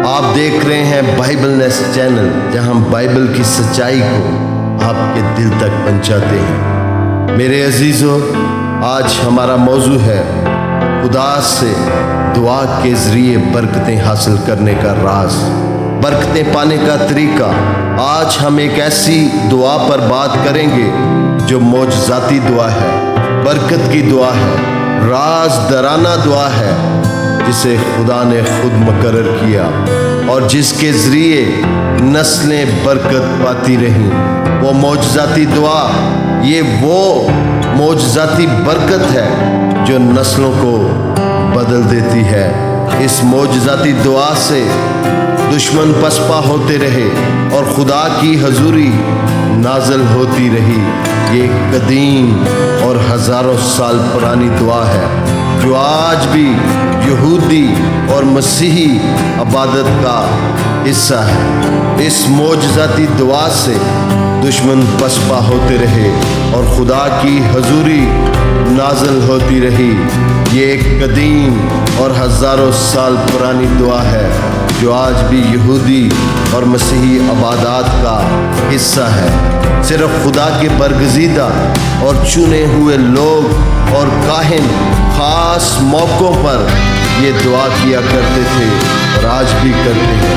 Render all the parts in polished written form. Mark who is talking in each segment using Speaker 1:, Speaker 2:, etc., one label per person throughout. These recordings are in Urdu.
Speaker 1: آپ دیکھ رہے ہیں بائبل نیسٹ چینل، جہاں ہم بائبل کی سچائی کو آپ کے دل تک پہنچاتے ہیں۔ میرے عزیزو، آج ہمارا موضوع ہے خدا سے دعا کے ذریعے برکتیں حاصل کرنے کا راز، برکتیں پانے کا طریقہ۔ آج ہم ایک ایسی دعا پر بات کریں گے جو معجزاتی دعا ہے، برکت کی دعا ہے، راز درانہ دعا ہے، جسے خدا نے خود مقرر کیا اور جس کے ذریعے نسلیں برکت پاتی رہیں۔ وہ معجزاتی دعا، یہ وہ معجزاتی برکت ہے جو نسلوں کو بدل دیتی ہے۔ اس معجزاتی دعا سے دشمن پسپا ہوتے رہے اور خدا کی حضوری نازل ہوتی رہی۔ یہ قدیم اور ہزاروں سال پرانی دعا ہے جو آج بھی یہودی اور مسیحی عبادت کا حصہ ہے۔ اس معجزاتی دعا سے دشمن پسپا ہوتے رہے اور خدا کی حضوری نازل ہوتی رہی۔ یہ ایک قدیم اور ہزاروں سال پرانی دعا ہے جو آج بھی یہودی اور مسیحی عبادات کا حصہ ہے۔ صرف خدا کے برگزیدہ اور چنے ہوئے لوگ اور کاہن خاص موقعوں پر یہ دعا کیا کرتے تھے اور آج بھی کرتے ہیں۔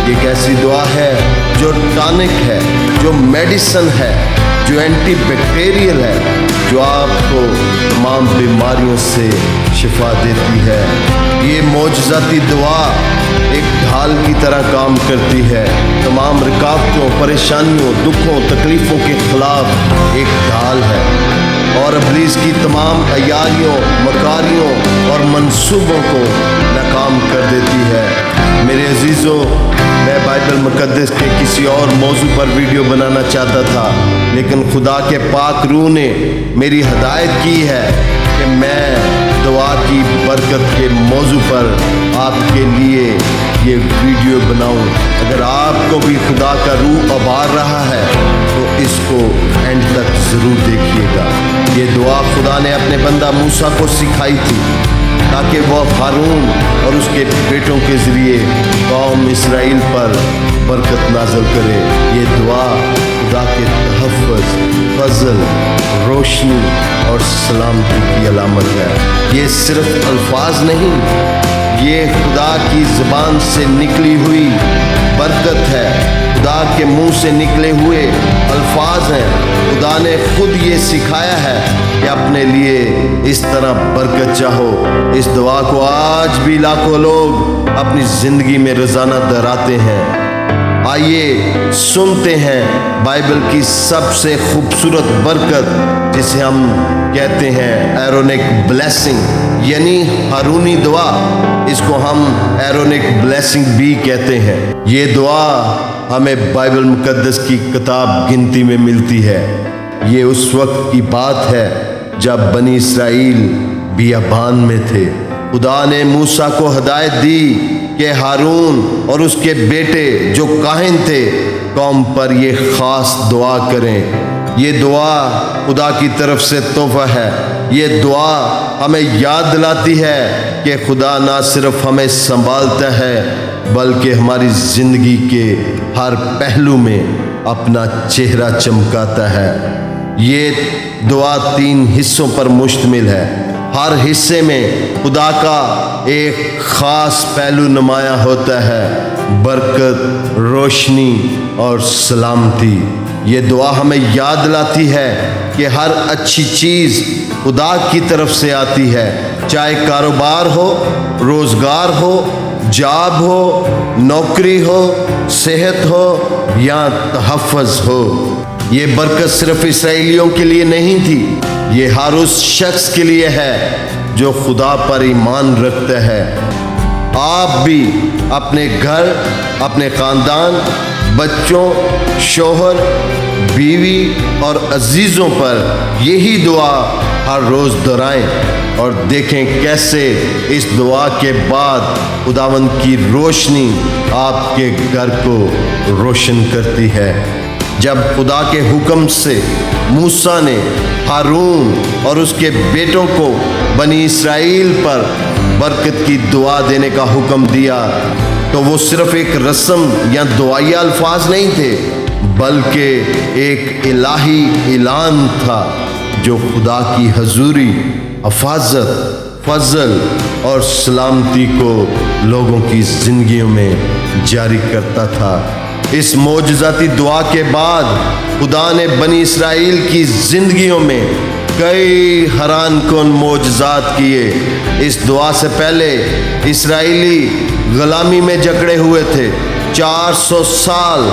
Speaker 1: یہ ایک ایسی دعا ہے جو ٹانک ہے، جو میڈیسن ہے، جو اینٹی بیکٹیریل ہے، جو آپ کو تمام بیماریوں سے شفا دیتی ہے۔ یہ معجزاتی دعا ایک ڈھال کی طرح کام کرتی ہے، تمام رکاوٹوں، پریشانیوں، دکھوں، تکلیفوں کے خلاف ایک ڈھال ہے اور ابلیس کی تمام عیاریوں، مکاریوں اور منصوبوں کو ناکام کر دیتی ہے۔ میرے عزیزو، میں بائبل مقدس کے کسی اور موضوع پر ویڈیو بنانا چاہتا تھا، لیکن خدا کے پاک روح نے میری ہدایت کی ہے کہ میں دعا کی برکت کے موضوع پر آپ کے لیے یہ ویڈیو بناؤں۔ اگر آپ کو بھی خدا کا روح ابھار رہا ہے تو اس کو اینڈ تک ضرور دیکھیے گا۔ یہ دعا خدا نے اپنے بندہ موسیٰ کو سکھائی تھی تاکہ وہ ہارون اور اس کے بیٹوں کے ذریعے قوم اسرائیل پر برکت نازل کرے۔ یہ دعا خدا کے تحفظ، فضل، روشنی اور سلامتی کی علامت ہے۔ یہ صرف الفاظ نہیں، یہ خدا کی زبان سے نکلی ہوئی برکت ہے، خدا کے منہ سے نکلے ہوئے الفاظ ہیں۔ خدا نے خود یہ سکھایا ہے کہ اپنے لیے اس طرح برکت چاہو۔ اس دعا کو آج بھی لاکھوں لوگ اپنی زندگی میں روزانہ دہراتے ہیں۔ آئیے سنتے ہیں بائبل کی سب سے خوبصورت برکت، جسے ہم کہتے ہیں ایرونک بلیسنگ، یعنی ہارونی دعا۔ اس کو ہم ایرونک بلیسنگ بھی کہتے ہیں۔ یہ دعا ہمیں بائبل مقدس کی کتاب گنتی میں ملتی ہے۔ یہ اس وقت کی بات ہے جب بنی اسرائیل بیابان میں تھے۔ خدا نے موسیٰ کو ہدایت دی کہ ہارون اور اس کے بیٹے جو کاہن تھے قوم پر یہ خاص دعا کریں۔ یہ دعا خدا کی طرف سے تحفہ ہے۔ یہ دعا ہمیں یاد دلاتی ہے کہ خدا نہ صرف ہمیں سنبھالتا ہے بلکہ ہماری زندگی کے ہر پہلو میں اپنا چہرہ چمکاتا ہے۔ یہ دعا 3 حصوں پر مشتمل ہے۔ ہر حصے میں خدا کا ایک خاص پہلو نمایاں ہوتا ہے: برکت، روشنی اور سلامتی۔ یہ دعا ہمیں یاد دلاتی ہے کہ ہر اچھی چیز خدا کی طرف سے آتی ہے، چاہے کاروبار ہو، روزگار ہو، جاب ہو، نوکری ہو، صحت ہو یا تحفظ ہو۔ یہ برکت صرف اسرائیلیوں کے لیے نہیں تھی، یہ ہر اس شخص کے لیے ہے جو خدا پر ایمان رکھتا ہے۔ آپ بھی اپنے گھر، اپنے خاندان، بچوں، شوہر، بیوی اور عزیزوں پر یہی دعا ہر روز دہرائیں اور دیکھیں کیسے اس دعا کے بعد خداوند کی روشنی آپ کے گھر کو روشن کرتی ہے۔ جب خدا کے حکم سے موسیٰ نے ہارون اور اس کے بیٹوں کو بنی اسرائیل پر برکت کی دعا دینے کا حکم دیا تو وہ صرف ایک رسم یا دعائیہ الفاظ نہیں تھے، بلکہ ایک الہی اعلان تھا جو خدا کی حضوری، حفاظت، فضل اور سلامتی کو لوگوں کی زندگیوں میں جاری کرتا تھا۔ اس معجزاتی دعا کے بعد خدا نے بنی اسرائیل کی زندگیوں میں کئی حیران کن معجزات کیے۔ اس دعا سے پہلے اسرائیلی غلامی میں جکڑے ہوئے تھے، 400 سال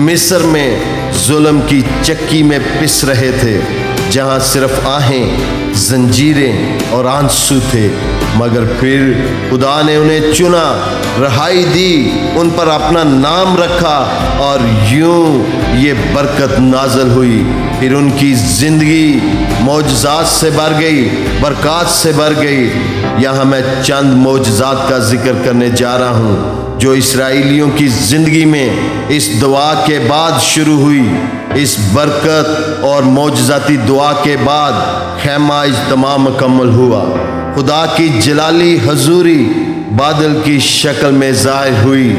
Speaker 1: مصر میں ظلم کی چکی میں پس رہے تھے، جہاں صرف آہیں، زنجیریں اور آنسو تھے، مگر پھر خدا نے انہیں چنا، رہائی دی، ان پر اپنا نام رکھا، اور یوں یہ برکت نازل ہوئی۔ پھر ان کی زندگی معجزات سے بھر گئی، برکات سے بھر گئی۔ یہاں میں چند معجزات کا ذکر کرنے جا رہا ہوں جو اسرائیلیوں کی زندگی میں اس دعا کے بعد شروع ہوئی۔ اس برکت اور معجزاتی دعا کے بعد خیمہ اجتماع مکمل ہوا۔ خدا کی جلالی حضوری بادل کی شکل میں ظاہر ہوئی۔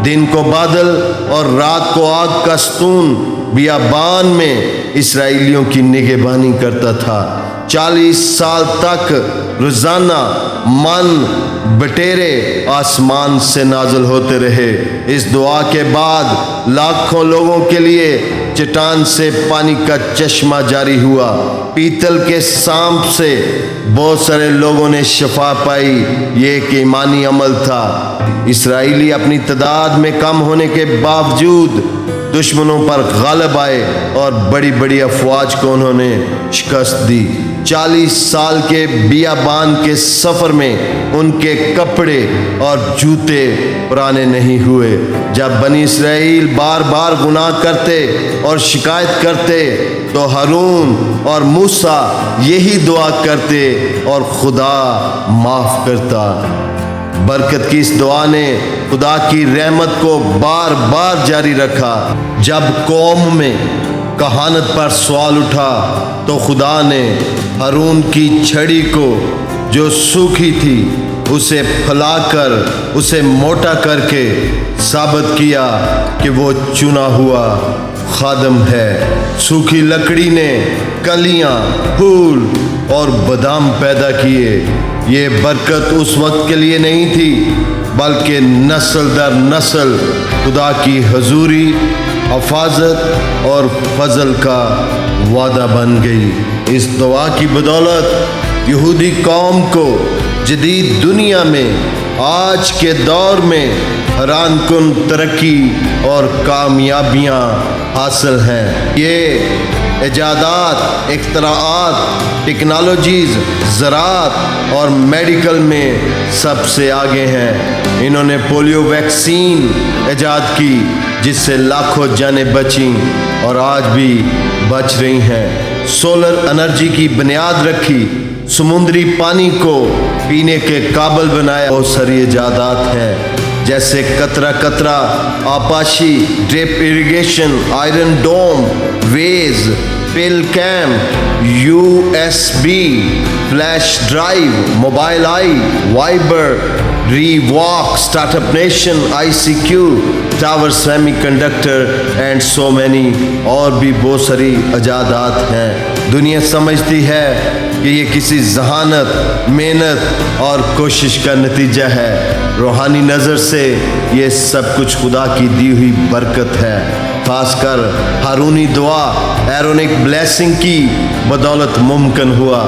Speaker 1: دن کو بادل اور رات کو آگ کا ستون بیابان میں اسرائیلیوں کی نگہبانی کرتا تھا۔ 40 سال تک روزانہ من بٹیرے آسمان سے نازل ہوتے رہے۔ اس دعا کے بعد لاکھوں لوگوں کے لیے چٹان سے پانی کا چشمہ جاری ہوا۔ پیتل کے سانپ سے بہت سارے لوگوں نے شفا پائی۔ یہ ایک ایمانی عمل تھا۔ اسرائیلی اپنی تعداد میں کم ہونے کے باوجود دشمنوں پر غالب آئے اور بڑی بڑی افواج کو انہوں نے شکست دی۔ 40 سال کے بیابان کے سفر میں ان کے کپڑے اور جوتے پرانے نہیں ہوئے۔ جب بنی اسرائیل بار بار گناہ کرتے اور شکایت کرتے تو ہارون اور موسیٰ یہی دعا کرتے اور خدا معاف کرتا۔ برکت کی اس دعا نے خدا کی رحمت کو بار بار جاری رکھا۔ جب قوم میں کہانت پر سوال اٹھا تو خدا نے ہارون کی چھڑی کو جو سوکھی تھی اسے پھلا کر اسے موٹا کر کے ثابت کیا کہ وہ چنا ہوا خادم ہے۔ سوکھی لکڑی نے کلیاں، پھول اور بادام پیدا کیے۔ یہ برکت اس وقت کے لیے نہیں تھی بلکہ نسل در نسل خدا کی حضوری، حفاظت اور فضل کا وعدہ بن گئی۔ اس دعا کی بدولت یہودی قوم کو جدید دنیا میں آج کے دور میں حیران کن ترقی اور کامیابیاں حاصل ہیں۔ یہ ایجادات، اختراعات، ٹیکنالوجیز، زراعت اور میڈیکل میں سب سے آگے ہیں۔ انہوں نے پولیو ویکسین ایجاد کی جس سے لاکھوں جانیں بچیں اور آج بھی بچ رہی ہیں۔ سولر انرجی کی بنیاد رکھی، سمندری پانی کو پینے کے قابل بنایا۔ بہت ساری ایجادات ہیں جیسے قطرہ قطرہ آبپاشی، drip irrigation, Iron Dome, Waze, PillCam, USB flash drive, Mobileye, Viber, ReWalk, start up nation, ICQ، Tower, Semiconductor and so many اور بھی بہت ساری ایجادات ہیں۔ دنیا سمجھتی ہے کہ یہ کسی ذہانت، محنت اور کوشش کا نتیجہ ہے۔ روحانی نظر سے یہ سب کچھ خدا کی دی ہوئی برکت ہے۔ خاص کر ہارونی دعا، ایرونک بلیسنگ کی بدولت ممکن ہوا۔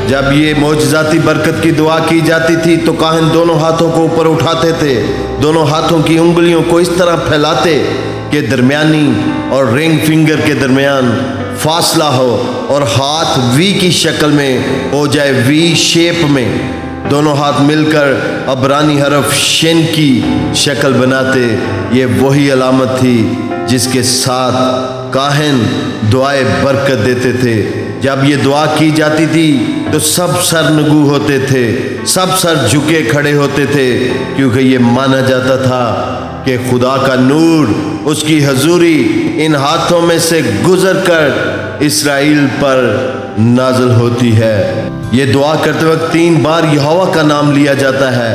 Speaker 1: جب یہ معجزاتی برکت کی دعا کی جاتی تھی تو کاہن دونوں ہاتھوں کو اوپر اٹھاتے تھے، دونوں ہاتھوں کی انگلیوں کو اس طرح پھیلاتے کہ درمیانی اور رنگ فنگر کے درمیان فاصلہ ہو اور ہاتھ وی کی شکل میں ہو جائے، وی شیپ میں۔ دونوں ہاتھ مل کر عبرانی حرف شن کی شکل بناتے۔ یہ وہی علامت تھی جس کے ساتھ کاہن دعائے برکت دیتے تھے۔ جب یہ دعا کی جاتی تھی تو سب سر نگو ہوتے تھے، سب سر جھکے کھڑے ہوتے تھے، کیونکہ یہ مانا جاتا تھا کہ خدا کا نور، اس کی حضوری ان ہاتھوں میں سے گزر کر اسرائیل پر نازل ہوتی ہے۔ یہ دعا کرتے وقت 3 بار یہوہ کا نام لیا جاتا ہے۔